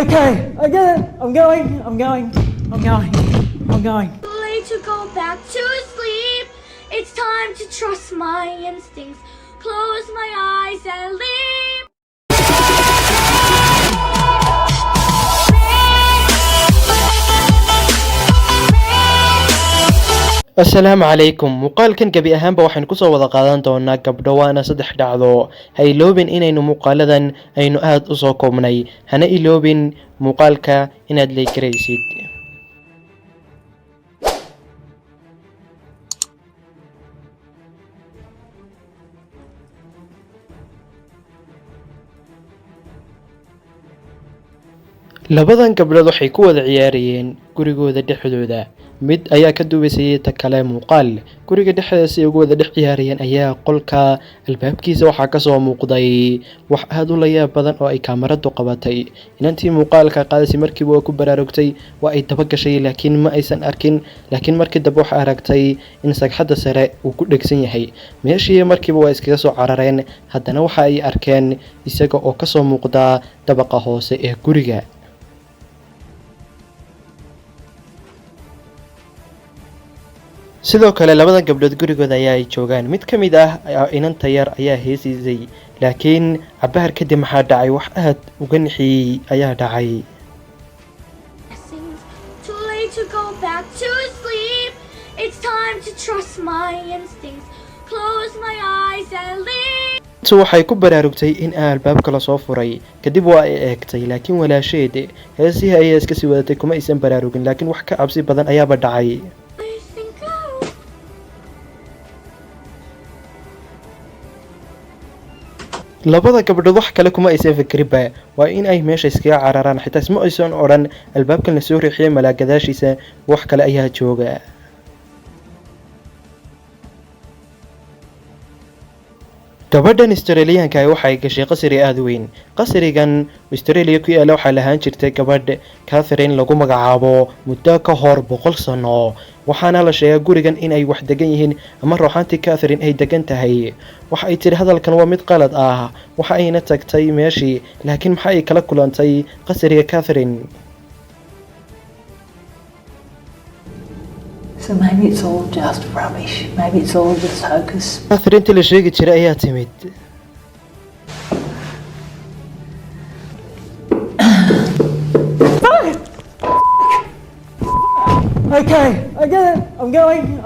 Okay, I get it. I'm going. Too late to go back to sleep. It's time to trust my instincts. Close my eyes and leave. asalaamu calaykum muuqaalkan gebi ahaanba waxaynu kusoo wada qaadan doonaa gabdho waana 3 dhacdo ha iloobin inaynu muuqaaladan aynu aad u soo koobnay hana iloobin muuqaalka inaad leegaraysid labadan gabdhood waxay ku wada ciyaarayeen gurigooda dhexdooda mid ayaa ka duubaysay ta kale muuqaal guriga dhexdiisa ay ugu wada dhex ciyaarayeen ayaa qolka albaabkiisa waxa ka soo muuqday wax aad u layaab badan oo ay kaamiradu qabatay inantii muuqaalka qaadayay markiiba ku baraarugtay waa ay daba gashay laakiin ma aysan arkin laakiin markii daba waxa aragtay in sagxadda sare uu ku dhegsan yahay meeshii markiiba waa iskaga soo carareen haddana waxa ay arkeen isaga oo ka soo muuqda dabaqa hoose ee guriga sidoo kale labada gabdhood gurigooda ayaa ay joogaan mid ka mid ah inanta yar ayaa heesisay laakiin cabaar kadib maxaa dhacay wax aad uga nixiyay ayaa dhacay Too late to go back to sleep. It's time to trust my instincts. Close my eyes and leave. waxay ku baraarugtay in albaabka la soo furay kadib waa ay eegtay laakiin walaasheed heesihii ay iska sii wadatay kuma aysan baraarugin laakiin wax ka cabsi badan ayaaba dhacay labada gabdhood wax kale kuma aysan fikriba waa in ay meesha iskaga cararaan xitaa isma aysan odhan albaabkan la soo riixiyay malaagadaashiisa wax kale ayaa jooga gabadhan Australian-ka waxay gashay qasri aad u weyn qasrigan Australia ku yaala waxa lahaan jirtay gabadh Catherine lagu magacaabo muddo ka hor 100 sano waxaana la sheegay gurigan in ay wax degan yihiin ama ruuxantii Catherine ay degan tahay waxa ay tiri hadalkan waa mid qalad ah waxa ayna tagtay meeshii laakiin waxa ay kala kulantay qasriga Catherine So maybe it's all just rubbish. Maybe it's all just hocus. Catherine la sheegi jiray ayaa timid Okay, I get it. I'm going.